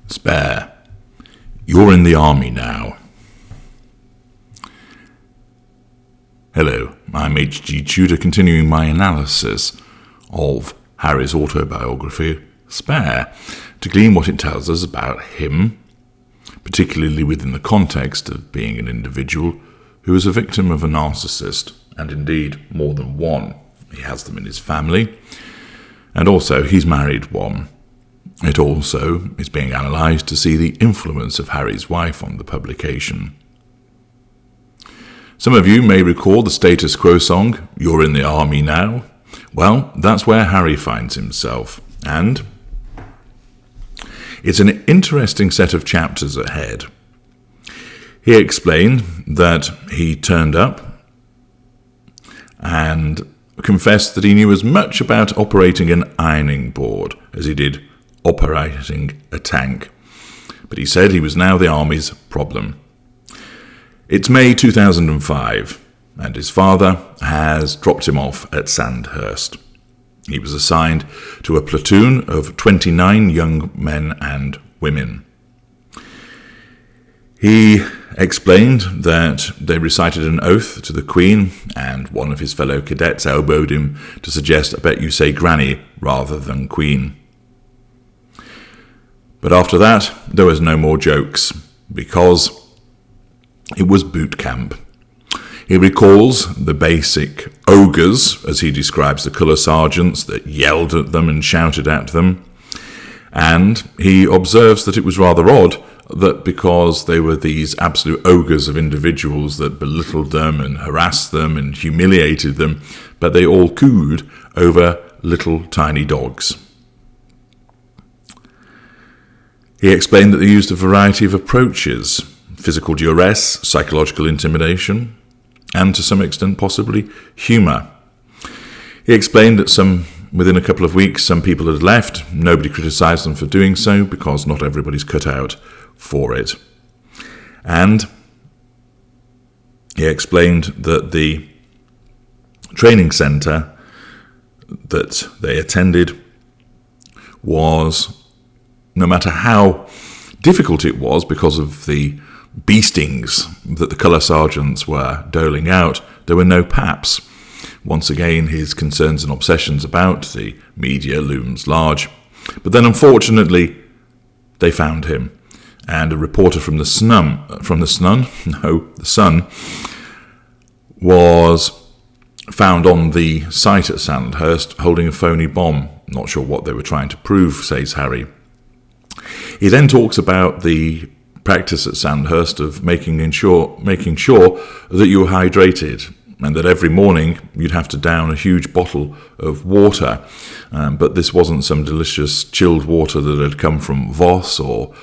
Spare. You're in the army now. Hello, I'm H.G. Tudor, continuing my analysis of Harry's autobiography, Spare, to glean what it tells us about him, particularly within the context of being an individual who is a victim of a narcissist, and indeed more than one. He has them in his family, and also he's married one. It also is being analysed to see the influence of Harry's wife on the publication. Some of you may recall the Status Quo song, You're in the Army Now. Well, that's where Harry finds himself, and it's an interesting set of chapters ahead. He explained that he turned up and confessed that he knew as much about operating an ironing board as he did operating a tank. But he said he was now the Army's problem. It's May 2005, and his father has dropped him off at Sandhurst. He was assigned to a platoon of 29 young men and women. He explained that they recited an oath to the Queen, and one of his fellow cadets elbowed him to suggest, I bet you say Granny rather than Queen. But after that, there was no more jokes, because it was boot camp. He recalls the basic ogres, as he describes the colour sergeants that yelled at them and shouted at them, and he observes that it was rather odd that because they were these absolute ogres of individuals that belittled them and harassed them and humiliated them, but they all cooed over little tiny dogs. He explained that they used a variety of approaches: physical duress, psychological intimidation, and to some extent possibly humour. He explained that within a couple of weeks some people had left. Nobody criticised them for doing so because not everybody's cut out for it. And he explained that the training centre that they attended was, no matter how difficult it was because of the beastings that the colour sergeants were doling out, there were no paps. Once again, his concerns and obsessions about the media looms large. But then, unfortunately, they found him, and a reporter from the Sun, was found on the site at Sandhurst holding a phony bomb. Not sure what they were trying to prove, says Harry. He then talks about the practice at Sandhurst of making sure that you were hydrated, and that every morning you'd have to down a huge bottle of water. But this wasn't some delicious chilled water that had come from Voss or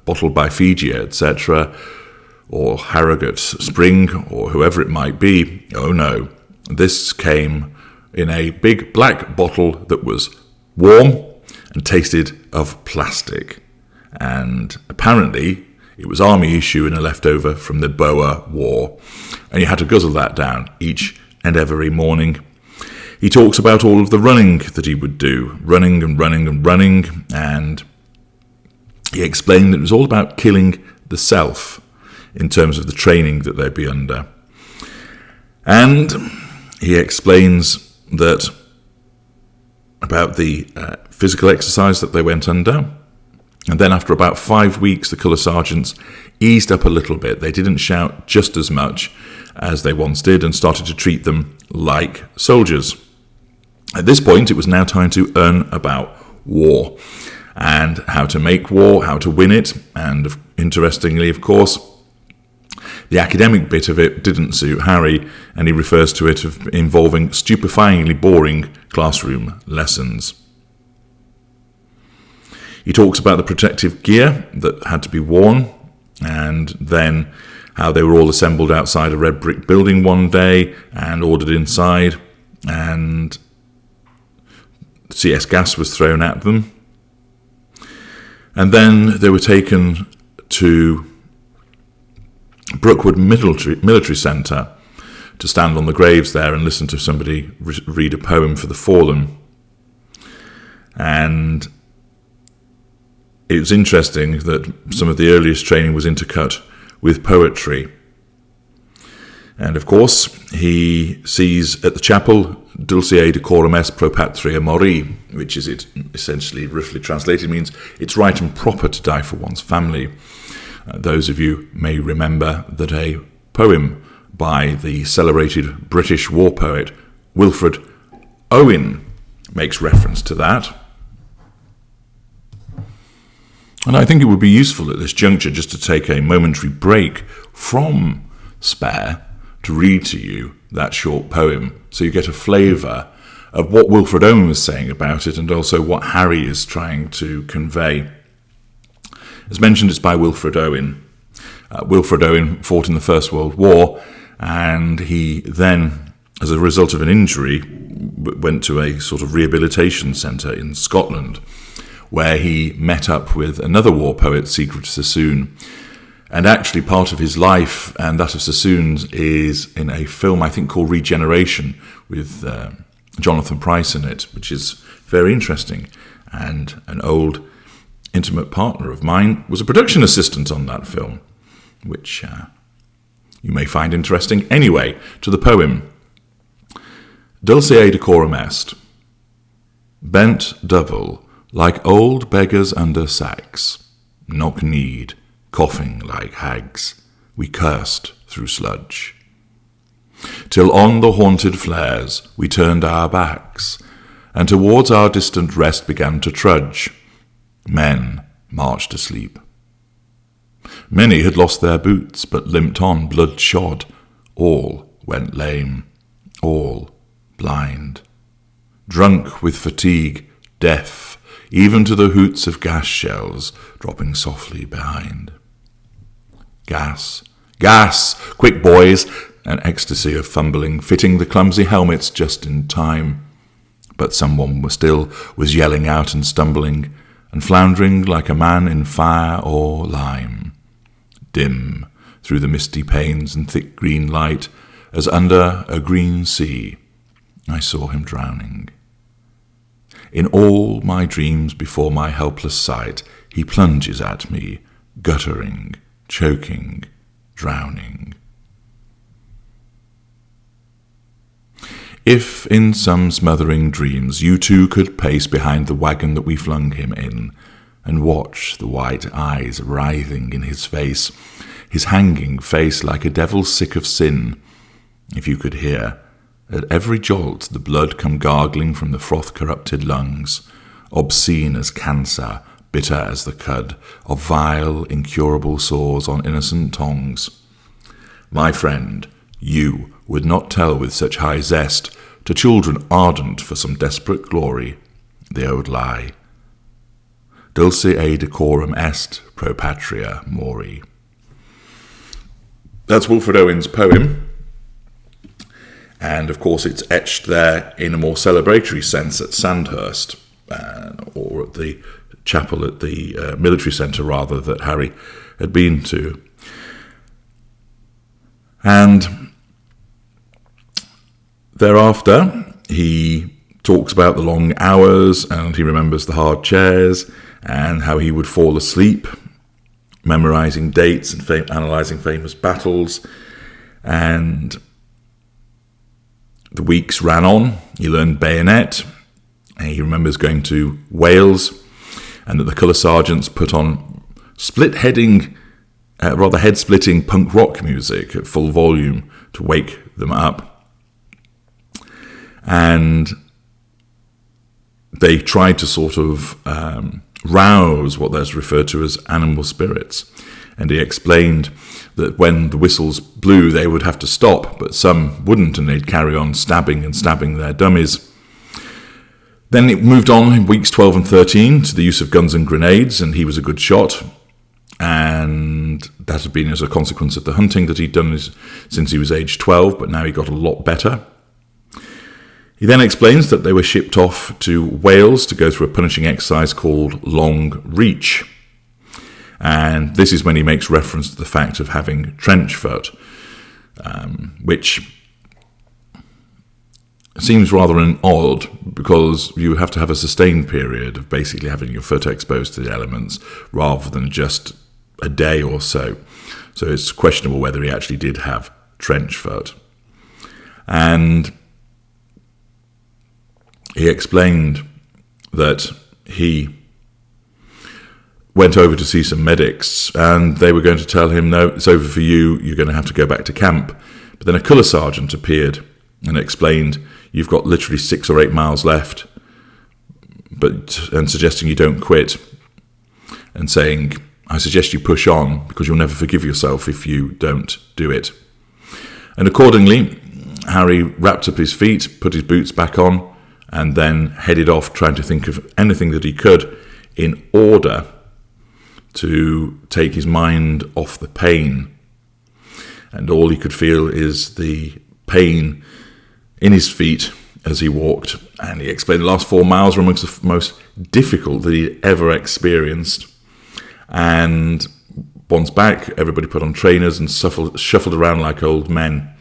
bottled by Fiji, etc., or Harrogate Spring, or whoever it might be. Oh no, this came in a big black bottle that was warm and tasted of plastic. And apparently it was army issue and a leftover from the Boer War, and you had to guzzle that down each and every morning. He talks about all of the running that he would do, running, and he explained that it was all about killing the self in terms of the training that they'd be under. And he explains that about the physical exercise that they went under. And then after about 5 weeks, the colour sergeants eased up a little bit. They didn't shout just as much as they once did and started to treat them like soldiers. At this point, it was now time to learn about war and how to make war, how to win it. And interestingly, of course, the academic bit of it didn't suit Harry, and he refers to it as involving stupefyingly boring classroom lessons. He talks about the protective gear that had to be worn, and then how they were all assembled outside a red brick building one day and ordered inside, and CS gas was thrown at them. And then they were taken to Brookwood Military Centre to stand on the graves there and listen to somebody read a poem for the fallen. And it was interesting that some of the earliest training was intercut with poetry. And of course, he sees at the chapel, Dulce decorum est pro patria mori, which is it essentially, roughly translated, means it's right and proper to die for one's family. Those of you may remember that a poem by the celebrated British war poet Wilfred Owen makes reference to that. And I think it would be useful at this juncture just to take a momentary break from Spare to read to you that short poem, so you get a flavour of what Wilfred Owen was saying about it and also what Harry is trying to convey. As mentioned, it's by Wilfred Owen. Wilfred Owen fought in the First World War, and he then, as a result of an injury, went to a sort of rehabilitation centre in Scotland, where he met up with another war poet, Sigurd Sassoon. And actually part of his life and that of Sassoon's is in a film I think called Regeneration with Jonathan Pryce in it, which is very interesting. And an old intimate partner of mine was a production assistant on that film, which you may find interesting. Anyway, to the poem. Dulce decorum est. Bent double, like old beggars under sacks, knock-kneed, coughing like hags, we cursed through sludge. Till on the haunted flares we turned our backs, and towards our distant rest began to trudge. Men marched asleep. Many had lost their boots, but limped on blood-shod. All went lame, all blind. Drunk with fatigue, deaf, even to the hoots of gas shells dropping softly behind. Gas, gas, quick boys, an ecstasy of fumbling, fitting the clumsy helmets just in time. But someone was yelling out and stumbling, and floundering like a man in fire or lime. Dim through the misty panes and thick green light, as under a green sea, I saw him drowning. In all my dreams before my helpless sight, he plunges at me, guttering, choking, drowning. If in some smothering dreams you too could pace behind the wagon that we flung him in, and watch the white eyes writhing in his face, his hanging face like a devil sick of sin, if you could hear, at every jolt the blood come gargling from the froth-corrupted lungs, obscene as cancer, bitter as the cud, of vile, incurable sores on innocent tongues. My friend, you would not tell with such high zest to children ardent for some desperate glory the old lie. Dulce decorum est pro patria mori. That's Wilfred Owen's poem. And of course it's etched there in a more celebratory sense at Sandhurst, or at the chapel at the military centre rather that Harry had been to. And thereafter he talks about the long hours, and he remembers the hard chairs and how he would fall asleep memorising dates and analysing famous battles. And the weeks ran on. He learned bayonet. And he remembers going to Wales, and that the colour sergeants put on head-splitting punk rock music at full volume to wake them up. And they tried to sort of rouse what there's referred to as animal spirits. And he explained that when the whistles blew, they would have to stop, but some wouldn't, and they'd carry on stabbing their dummies. Then it moved on in weeks 12 and 13 to the use of guns and grenades, and he was a good shot. And that had been as a consequence of the hunting that he'd done since he was age 12, but now he got a lot better. He then explains that they were shipped off to Wales to go through a punishing exercise called Long Reach. And this is when he makes reference to the fact of having trench foot, which seems rather odd, because you have to have a sustained period of basically having your foot exposed to the elements rather than just a day or so. So it's questionable whether he actually did have trench foot. And he explained that he went over to see some medics, and they were going to tell him, no, it's over for you, you're going to have to go back to camp. But then a colour sergeant appeared and explained, you've got literally 6 or 8 miles left, and suggesting you don't quit, and saying, I suggest you push on, because you'll never forgive yourself if you don't do it. And accordingly, Harry wrapped up his feet, put his boots back on, and then headed off, trying to think of anything that he could in order to take his mind off the pain. And all he could feel is the pain in his feet as he walked. And he explained the last 4 miles were amongst the most difficult that he'd ever experienced. And once back, everybody put on trainers and shuffled around like old men.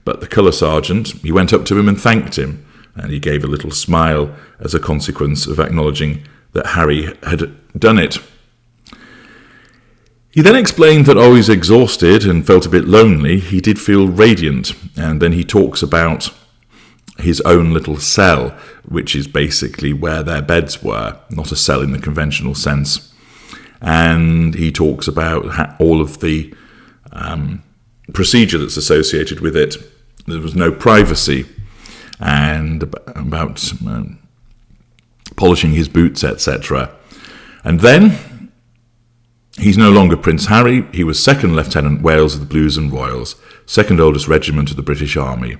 But the colour sergeant, he went up to him and thanked him, and he gave a little smile as a consequence of acknowledging that Harry had done it. He then explained that, he's exhausted and felt a bit lonely. He did feel radiant, and then he talks about his own little cell, which is basically where their beds were, not a cell in the conventional sense. And he talks about all of the procedure that's associated with it. There was no privacy, and about polishing his boots, etc. And then he's no longer Prince Harry. He was 2nd Lieutenant Wales of the Blues and Royals, 2nd oldest regiment of the British Army.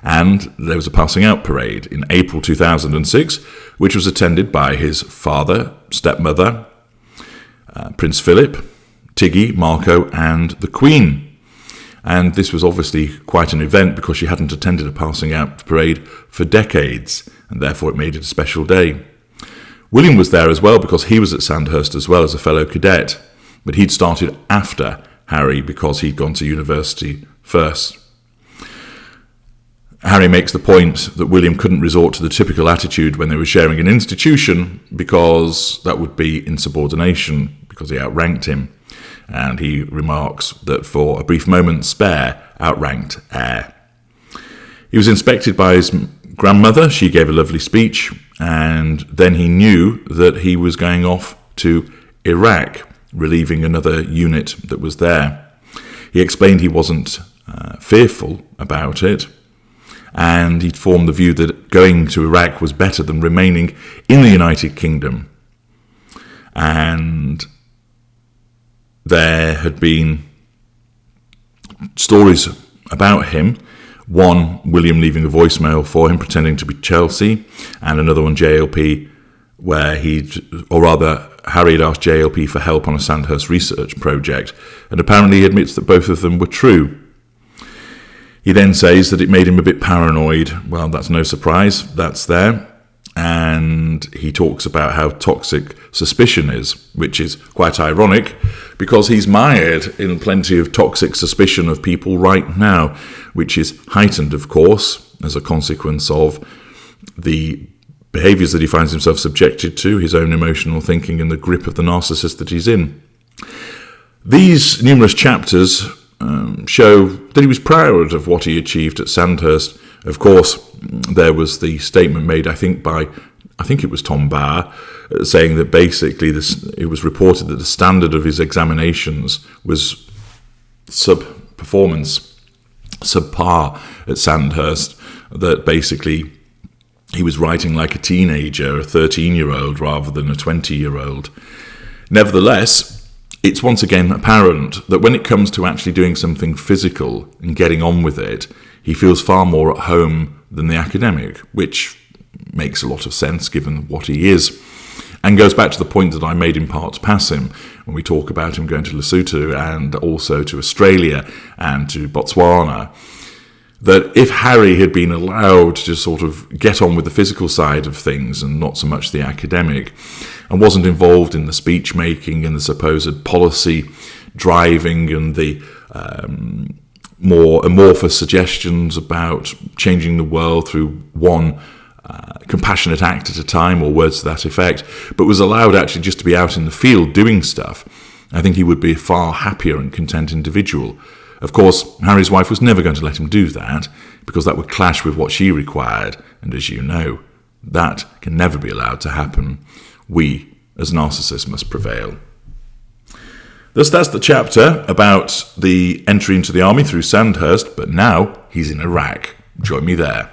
And there was a passing out parade in April 2006, which was attended by his father, stepmother, Prince Philip, Tiggy, Marco, and the Queen. And this was obviously quite an event, because she hadn't attended a passing out parade for decades, and therefore it made it a special day. William was there as well, because he was at Sandhurst as well as a fellow cadet, but he'd started after Harry because he'd gone to university first. Harry makes the point that William couldn't resort to the typical attitude when they were sharing an institution, because that would be insubordination, because he outranked him. And he remarks that for a brief moment, Spare outranked Eyre. He was inspected by his grandmother. She gave a lovely speech, and then he knew that he was going off to Iraq, relieving another unit that was there. He explained he wasn't fearful about it, and he'd formed the view that going to Iraq was better than remaining in the United Kingdom. And there had been stories about him. One, William leaving a voicemail for him pretending to be Chelsea, and another one, JLP, where Harry had asked JLP for help on a Sandhurst research project, and apparently he admits that both of them were true. He then says that it made him a bit paranoid. Well, that's no surprise, that's there. And he talks about how toxic suspicion is, which is quite ironic, because he's mired in plenty of toxic suspicion of people right now, which is heightened, of course, as a consequence of the behaviours that he finds himself subjected to, his own emotional thinking, and the grip of the narcissist that he's in. These numerous chapters show that he was proud of what he achieved at Sandhurst. Of course, there was the statement made, I think it was Tom Barr, saying that basically it was reported that the standard of his examinations was subpar at Sandhurst, that basically he was writing like a teenager, a 13-year-old, rather than a 20-year-old. Nevertheless, it's once again apparent that when it comes to actually doing something physical and getting on with it, he feels far more at home than the academic, which makes a lot of sense given what he is, and goes back to the point that I made in parts pass him when we talk about him going to Lesotho and also to Australia and to Botswana, that if Harry had been allowed to sort of get on with the physical side of things and not so much the academic, and wasn't involved in the speech making and the supposed policy driving and the more amorphous suggestions about changing the world through one compassionate act at a time, or words to that effect, but was allowed actually just to be out in the field doing stuff, I think he would be a far happier and content individual. Of course, Harry's wife was never going to let him do that, because that would clash with what she required, and as you know, that can never be allowed to happen. We, as narcissists, must prevail. Thus, that's the chapter about the entry into the army through Sandhurst, but now he's in Iraq. Join me there.